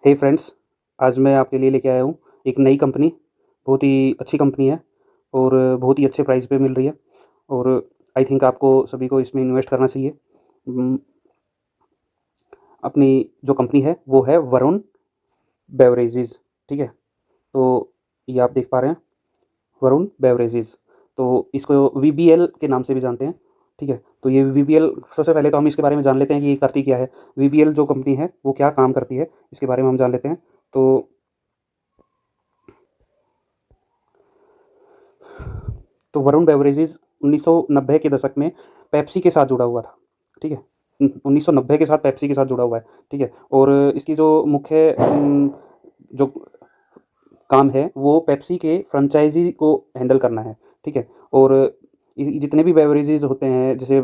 हे friends, आज मैं आपके लिए लेके आया हूँ एक नई कंपनी। बहुत ही अच्छी कंपनी है और बहुत ही अच्छे प्राइस पे मिल रही है और आई थिंक आपको सभी को इसमें इन्वेस्ट करना चाहिए। अपनी जो कंपनी है वो है वरुण बेवरेजेज़, ठीक है। तो ये आप देख पा रहे हैं, वरुण बेवरेजेज़। तो इसको वीबीएल के नाम से भी जानते हैं, ठीक है। तो ये वीबीएल, सबसे पहले तो हम इसके बारे में जान लेते हैं कि ये करती क्या है। वीबीएल जो कंपनी है वो क्या काम करती है, इसके बारे में हम जान लेते हैं। तो वरुण बेवरेजेज़ 1990 के दशक में पेप्सी के साथ जुड़ा हुआ था, ठीक है। 1990 के साथ पेप्सी के साथ जुड़ा हुआ है, ठीक है। और इसकी जो मुख्य जो काम है वो पेप्सी के फ्रेंचाइजी को हैंडल करना है, ठीक है। और जितने भी बेवरेजेस होते हैं, जैसे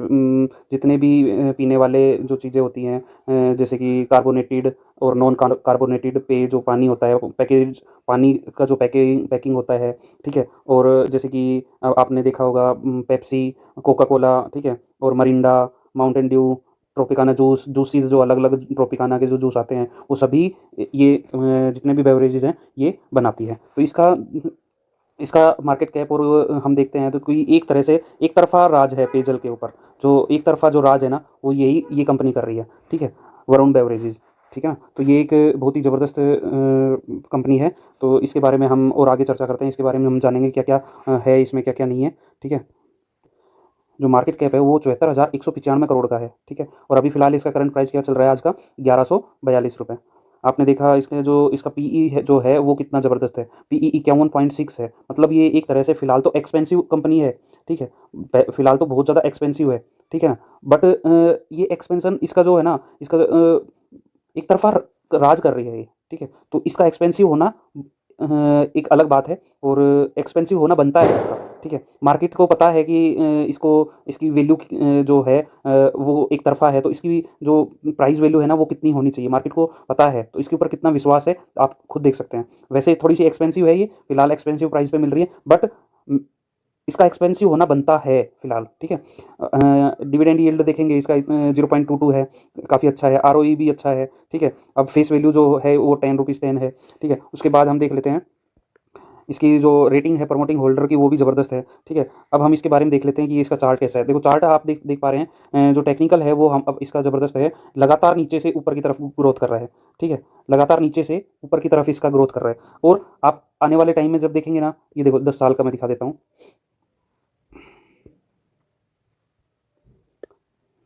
जितने भी पीने वाले जो चीज़ें होती हैं, जैसे कि कार्बोनेटेड और नॉन कार्बोनेटेड पेय जो पानी होता है, पैकेज पानी का जो पैकिंग होता है, ठीक है। और जैसे कि आपने देखा होगा पेप्सी, कोका कोला, ठीक है, और Mirinda, Mountain Dew, Tropicana juices जो अलग अलग ट्रोपिकाना के जो जूस आते हैं वो सभी ये जितने भी बेवरेजेस हैं ये बनाती है। तो इसका इसका मार्केट कैप और हम देखते हैं तो कोई एक तरह से एक तरफा राज है पेयजल के ऊपर। जो एक तरफा जो राज है ना, वो ये कंपनी कर रही है, ठीक है, वरुण बेवरेजेज, ठीक है ना। तो ये एक बहुत ही ज़बरदस्त कंपनी है। तो इसके बारे में हम और आगे चर्चा करते हैं, इसके बारे में हम जानेंगे क्या क्या है इसमें, क्या क्या नहीं है, ठीक है। जो मार्केट कैप है वो 74,195 करोड़ का है, ठीक है। और अभी फिलहाल इसका करंट प्राइस क्या चल रहा है आज का, 1142 रुपये। आपने देखा इसके जो इसका पीई है जो है वो कितना ज़बरदस्त है, पीई 51.6 है। मतलब ये एक तरह से फ़िलहाल तो एक्सपेंसिव कंपनी है, ठीक है। फ़िलहाल तो बहुत ज़्यादा एक्सपेंसिव है, ठीक है ना। बट ये एक्सपेंसन इसका जो है ना, इसका एक तरफा राज कर रही है ये, ठीक है। तो इसका एक्सपेंसिव होना एक अलग बात है और एक्सपेंसिव होना बनता है इसका, ठीक है। मार्केट को पता है कि इसको इसकी वैल्यू जो है वो एक तरफा है, तो इसकी जो प्राइस वैल्यू है ना वो कितनी होनी चाहिए, मार्केट को पता है। तो इसके ऊपर कितना विश्वास है आप खुद देख सकते हैं। वैसे थोड़ी सी एक्सपेंसिव है ये, फिलहाल एक्सपेंसिव प्राइस पे मिल रही है, बट इसका एक्सपेंसिव होना बनता है फिलहाल, ठीक है। डिविडेंड यील्ड देखेंगे इसका 0.22 है, काफ़ी अच्छा है। आरओई भी अच्छा है, ठीक है। अब फेस वैल्यू जो है वो 10 रुपीज़ 10 है, ठीक है। उसके बाद हम देख लेते हैं इसकी जो रेटिंग है प्रमोटिंग होल्डर की, वो भी ज़बरदस्त है, ठीक है। अब हम इसके बारे में देख लेते हैं कि इसका चार्ट कैसा है। देखो चार्ट आप देख पा रहे हैं, जो टेक्निकल है वो हम अब इसका ज़बरदस्त है, लगातार नीचे से ऊपर की तरफ ग्रोथ कर रहा है, ठीक है। लगातार नीचे से ऊपर की तरफ इसका ग्रोथ कर रहा है। और आप आने वाले टाइम में जब देखेंगे ना, ये देखो 10 साल का मैं दिखा देता हूँ।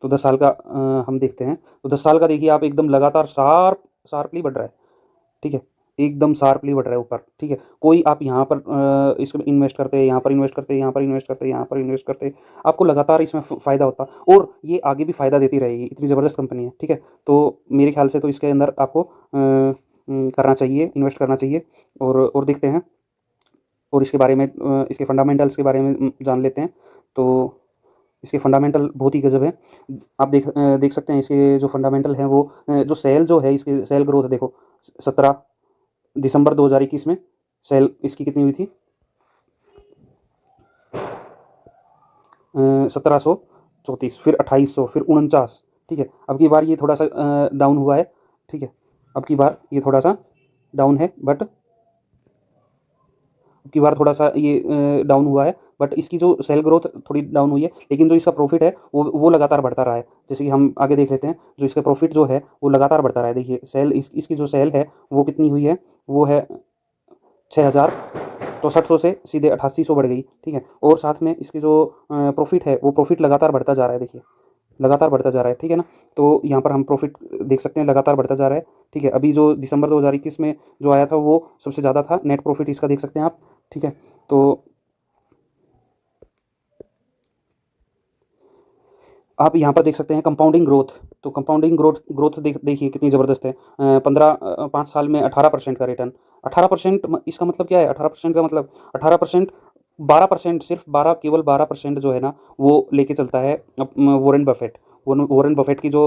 तो 10 साल का हम देखते हैं, तो 10 साल का देखिए आप, एकदम लगातार शार्पली बढ़ रहा है, ठीक है। एकदम शार्पली बढ़ रहा है ऊपर, ठीक है। कोई आप यहाँ पर इसमें इन्वेस्ट करते हैं, यहाँ पर इन्वेस्ट करते हैं, यहाँ पर इन्वेस्ट करते हैं, यहाँ पर इन्वेस्ट करते हैं, आपको लगातार इसमें फ़ायदा होता और ये आगे भी फ़ायदा देती रहेगी, इतनी ज़बरदस्त कंपनी है, ठीक है। तो मेरे ख्याल से तो इसके अंदर आपको करना चाहिए, इन्वेस्ट करना चाहिए। और देखते हैं और इसके बारे में इसके फंडामेंटल्स के बारे में जान लेते हैं। तो इसके फंडामेंटल बहुत ही गजब है। आप देख सकते हैं इसके जो फंडामेंटल हैं वो जो सेल जो है, इसकी सेल ग्रोथ देखो, 17 दिसंबर 2021 में सेल इसकी कितनी हुई थी, 1734, फिर 2800, फिर 49, ठीक है। अब की बार ये थोड़ा सा डाउन हुआ है, ठीक है। अब की बार ये थोड़ा सा डाउन है, बट की बार थोड़ा सा ये डाउन हुआ है, बट इसकी जो सेल ग्रोथ थोड़ी डाउन हुई है, लेकिन जो इसका प्रॉफिट है वो लगातार बढ़ता रहा है। जैसे कि हम आगे देख लेते हैं, जो इसका प्रॉफिट जो है वो लगातार बढ़ता रहा है। देखिए सेल इसकी जो सेल है वो कितनी हुई है, वो है 6,064 से सीधे 8800 बढ़ गई, ठीक है। और साथ में इसकी जो प्रॉफिट है वो प्रॉफिट लगातार बढ़ता जा रहा है, देखिए लगातार बढ़ता जा रहा है, ठीक है ना। तो यहाँ पर हम प्रॉफिट देख सकते हैं, लगातार बढ़ता जा रहा है, ठीक है। अभी जो दिसंबर 2021 में जो आया था वो सबसे ज़्यादा था, नेट प्रॉफिट इसका देख सकते हैं आप, ठीक है। तो आप यहाँ पर देख सकते हैं कंपाउंडिंग ग्रोथ। तो कंपाउंडिंग ग्रोथ देखिए कितनी ज़बरदस्त है। 5 साल में 18% का रिटर्न। 18% इसका मतलब क्या है, 18% का मतलब 18%, 12%, सिर्फ 12, केवल 12% जो है ना वो लेके चलता है वॉरेन बफेट। वॉरेन बफेट की जो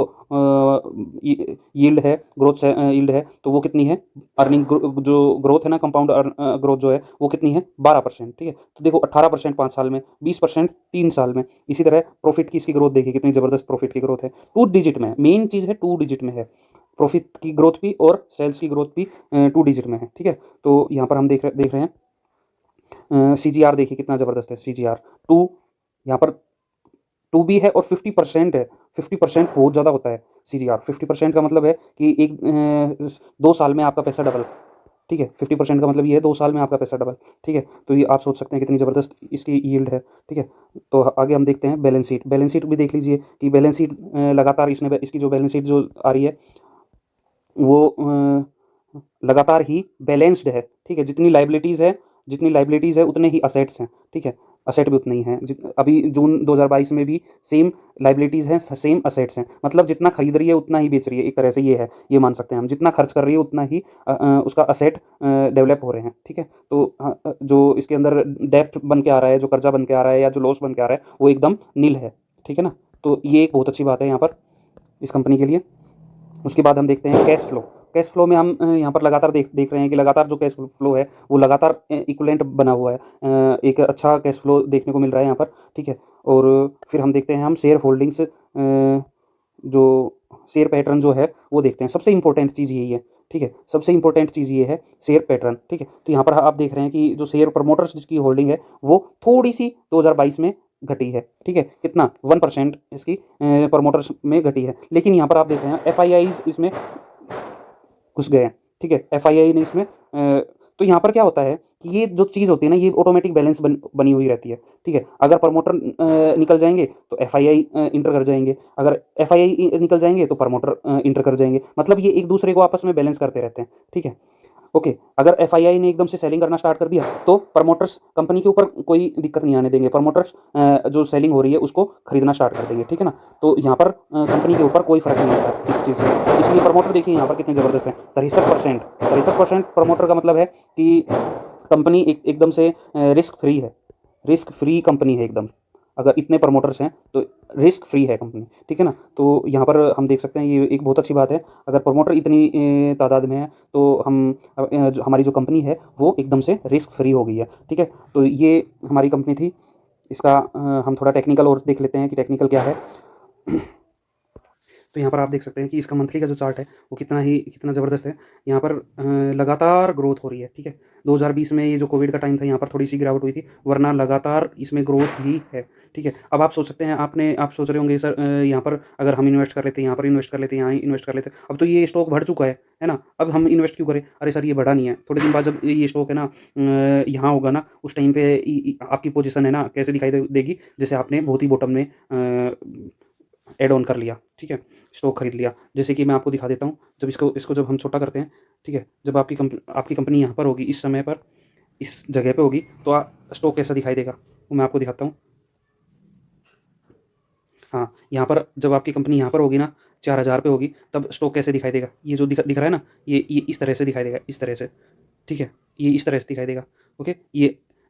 यील्ड है, ग्रोथ यील्ड है, तो वो कितनी है, अर्निंग जो ग्रोथ है ना, कंपाउंड ग्रोथ जो है वो कितनी है, 12%, ठीक है। तो देखो 18% 5 साल में, 20% 3 साल में। इसी तरह प्रॉफिट की इसकी ग्रोथ देखिए कितनी ज़बरदस्त प्रॉफिट की ग्रोथ है, 2 डिजिट में, मेन चीज़ है 2 डिजिट में है। प्रॉफिट की ग्रोथ भी और सेल्स की ग्रोथ भी 2 डिजिट में है, ठीक है। तो यहाँ पर हम देख रहे हैं CGR देखिए कितना ज़बरदस्त है, CGR 2, यहाँ पर 2 भी है और 50% है। 50% बहुत ज़्यादा होता है CGR। 50% का मतलब है कि 2 साल में आपका पैसा डबल, ठीक है। 50% का मतलब ये है 2 साल में आपका पैसा डबल, ठीक है। तो ये आप सोच सकते हैं कितनी ज़बरदस्त इसकी यील्ड है, ठीक है। तो आगे हम देखते हैं बैलेंस शीट। बैलेंस शीट भी देख लीजिए कि बैलेंस शीट लगातार इसकी जो बैलेंस शीट जो आ रही है वो लगातार ही बैलेंस्ड है, ठीक है। जितनी लाइबिलिटीज़ है उतने ही असेट्स हैं, ठीक है। असेट भी उतने ही हैं। अभी जून 2022 में भी सेम लाइबिलिटीज़ हैं, सेम असेट्स हैं। मतलब जितना खरीद रही है उतना ही बेच रही है, एक तरह से ये है, ये मान सकते हैं हम। जितना खर्च कर रही है उतना ही उसका असेट डेवलप हो रहे हैं, ठीक है। तो जो इसके अंदर डेप्ट बन के आ रहा है, जो कर्जा बन के आ रहा है या जो लॉस बन के आ रहा है, वो एकदम नील है, ठीक है ना। तो ये एक बहुत अच्छी बात है यहाँ पर इस कंपनी के लिए। उसके बाद हम देखते हैं कैश फ्लो। कैश फ्लो में हम यहाँ पर लगातार देख रहे हैं कि लगातार जो कैश फ्लो है वो लगातार इक्वलेंट बना हुआ है। एक अच्छा कैश फ्लो देखने को मिल रहा है यहाँ पर, ठीक है। और फिर हम देखते हैं हम शेयर होल्डिंग्स, जो शेयर पैटर्न जो है वो देखते हैं। सबसे इंपॉर्टेंट चीज़ यही है, ठीक है। सबसे इंपॉर्टेंट चीज़ ये है शेयर पैटर्न, ठीक है। तो यहाँ पर आप देख रहे हैं कि जो शेयर प्रमोटर्स की होल्डिंग है वो थोड़ी सी 2022 में घटी है, ठीक है। कितना 1% इसकी प्रमोटर्स में घटी है। लेकिन यहाँ पर आप देख रहे हैं FII इसमें घुस गए हैं, ठीक है। FII ने इसमें तो यहाँ पर क्या होता है कि ये जो चीज़ होती है ना, ये ऑटोमेटिक बैलेंस बनी हुई रहती है, ठीक है। अगर प्रमोटर निकल जाएंगे तो FII इंटर कर जाएंगे, अगर FII निकल जाएंगे तो प्रमोटर इंटर कर जाएंगे। मतलब ये एक दूसरे को आपस में बैलेंस करते रहते हैं, ठीक है। ओके, अगर FII ने एकदम से सेलिंग करना स्टार्ट कर दिया तो प्रमोटर्स कंपनी के ऊपर कोई दिक्कत नहीं आने देंगे। प्रमोटर्स जो सेलिंग हो रही है उसको खरीदना स्टार्ट कर देंगे, ठीक है ना। तो यहाँ पर कंपनी के ऊपर कोई फर्क नहीं होता इस चीज़ से। इसलिए प्रमोटर देखिए यहाँ पर कितने ज़बरदस्त हैं, 63%। 63% प्रमोटर का मतलब है कि कंपनी एकदम से रिस्क फ्री है, रिस्क फ्री कंपनी है एकदम। अगर इतने प्रमोटर्स हैं तो रिस्क फ्री है कंपनी, ठीक है ना। तो यहाँ पर हम देख सकते हैं ये एक बहुत अच्छी बात है। अगर प्रमोटर इतनी तादाद में है तो जो हमारी जो कंपनी है वो एकदम से रिस्क फ्री हो गई है, ठीक है। तो ये हमारी कंपनी थी। इसका हम थोड़ा टेक्निकल और देख लेते हैं कि टेक्निकल क्या है। तो यहाँ पर आप देख सकते हैं कि इसका मंथली का जो चार्ट है वो कितना ज़बरदस्त है। यहाँ पर लगातार ग्रोथ हो रही है, ठीक है। 2020 में ये जो कोविड का टाइम था यहाँ पर थोड़ी सी गिरावट हुई थी, वरना लगातार इसमें ग्रोथ ही है, ठीक है। अब आप सोच सकते हैं, आप सोच रहे होंगे सर यहाँ पर अगर हम इन्वेस्ट कर लेते हैं, यहाँ पर इन्वेस्ट कर लेते हैं, यहाँ इन्वेस्ट कर लेते हैं, अब तो ये स्टॉक बढ़ चुका है ना, अब हम इन्वेस्ट क्यों करें। अरे सर ये बढ़ा नहीं है, थोड़े दिन बाद जब ये स्टॉक है ना यहाँ होगा ना, उस टाइम पे आपकी पोजीशन है ना कैसे दिखाई देगी, जैसे आपने बहुत ही बॉटम में एड ऑन कर लिया, ठीक है, स्टॉक खरीद लिया। जैसे कि मैं आपको दिखा देता हूँ, जब इसको जब हम छोटा करते हैं, ठीक है, जब आपकी कंपनी यहाँ पर होगी, इस समय पर इस जगह पे होगी, तो स्टॉक कैसा दिखाई देगा वो मैं आपको दिखाता हूँ। हाँ, यहाँ पर जब आपकी कंपनी यहाँ पर होगी ना 4000 पे होगी, तब स्टॉक कैसे दिखाई देगा। ये जो दिख रहा है ना, ये इस तरह से दिखाई देगा, इस तरह से, ठीक है। ये इस तरह से दिखाई देगा, ओके।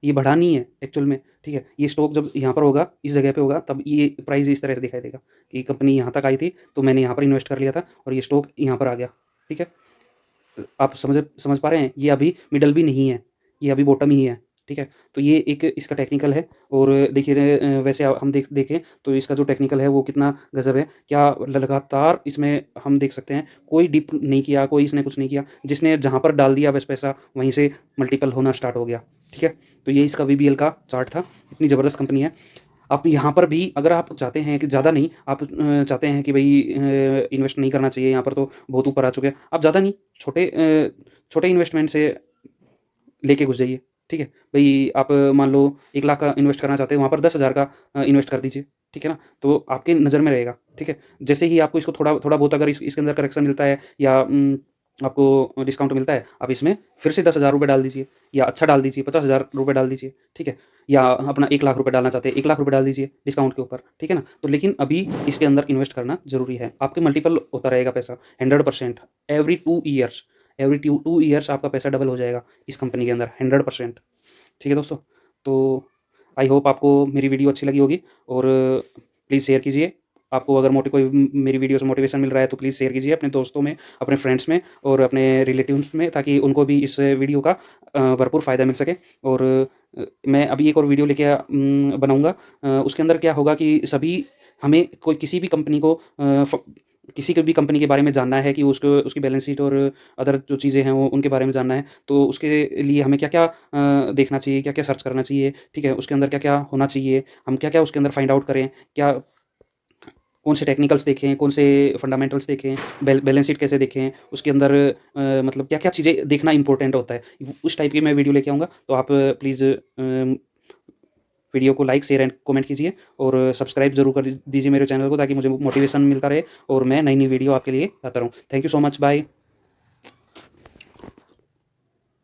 ये बढ़ा नहीं है एक्चुअल में, ठीक है। ये स्टॉक जब यहाँ पर होगा, इस जगह पे होगा, तब ये प्राइस इस तरह से दिखाई देगा कि कंपनी यहाँ तक आई थी तो मैंने यहाँ पर इन्वेस्ट कर लिया था और ये स्टॉक यहाँ पर आ गया, ठीक है। आप समझ पा रहे हैं, ये अभी मिडल भी नहीं है, ये अभी बॉटम ही है, ठीक है। तो ये एक इसका टेक्निकल है। और देखिए वैसे हम देखें तो इसका जो टेक्निकल है वो कितना गजब है। क्या लगातार इसमें हम देख सकते हैं, कोई डिप नहीं किया, कोई इसने कुछ नहीं किया, जिसने जहाँ पर डाल दिया बस पैसा वहीं से मल्टीपल होना स्टार्ट हो गया, ठीक है। तो ये इसका VBL का चार्ट था। इतनी ज़बरदस्त कंपनी है। आप यहाँ पर भी अगर आप चाहते हैं कि ज़्यादा नहीं, आप चाहते हैं कि भाई इन्वेस्ट नहीं करना चाहिए, यहाँ पर तो बहुत ऊपर आ चुके हैं, आप ज़्यादा नहीं, छोटे इन्वेस्टमेंट से लेके घुस जाइए, ठीक है। भाई आप मान लो 1 लाख का इन्वेस्ट करना चाहते हैं, वहाँ पर 10,000 का इन्वेस्ट कर दीजिए, ठीक है ना। तो आपके नज़र में रहेगा, ठीक है। जैसे ही आपको इसको थोड़ा बहुत अगर इसके अंदर करेक्शन मिलता है या आपको डिस्काउंट मिलता है, आप इसमें फिर से 10,000 रुपये डाल दीजिए, या अच्छा डाल दीजिए 50,000 रुपये डाल दीजिए, ठीक है। या अपना 1 लाख रुपये डालना चाहते हैं, 1 लाख रुपये डाल दीजिए डिस्काउंट के ऊपर, ठीक है ना। तो लेकिन अभी इसके अंदर इन्वेस्ट करना जरूरी है। आपके मल्टीपल होता रहेगा पैसा 100%। एवरी 2 ईयर्स आपका पैसा डबल हो जाएगा इस कंपनी के अंदर 100%, ठीक है दोस्तों। तो आई होप आपको मेरी वीडियो अच्छी लगी होगी, और प्लीज़ शेयर कीजिए। आपको अगर कोई मेरी वीडियो से मोटिवेशन मिल रहा है तो प्लीज़ शेयर कीजिए अपने दोस्तों में, अपने फ्रेंड्स में और अपने रिलेटिव्स में, ताकि उनको भी इस वीडियो का भरपूर फ़ायदा मिल सके। और मैं अभी एक और वीडियो लेके बनाऊँगा। उसके अंदर क्या होगा कि सभी हमें कोई किसी भी कंपनी को किसी भी कंपनी के बारे में जानना है कि उसको उसकी बैलेंस शीट और अदर जो चीज़ें हैं वो उनके बारे में जानना है, तो उसके लिए हमें क्या-क्या देखना चाहिए, क्या-क्या सर्च करना चाहिए, ठीक है? उसके अंदर क्या-क्या होना चाहिए, हम क्या-क्या उसके अंदर फाइंड आउट करें, क्या कौन से टेक्निकल्स देखें, कौन से फंडामेंटल्स देखें, बैलेंस शीट कैसे देखें, उसके अंदर मतलब क्या-क्या चीज़ें देखना इम्पोर्टेंट होता है। उस टाइप की मैं वीडियो लेके आऊँगा, तो आप प्लीज़ वीडियो को लाइक, शेयर एंड कमेंट कीजिए और सब्सक्राइब ज़रूर कर दीजिए मेरे चैनल को, ताकि मुझे मोटिवेशन मिलता रहे और मैं नई-नई वीडियो आपके लिए लाता रहूँ। Thank you so much, bye.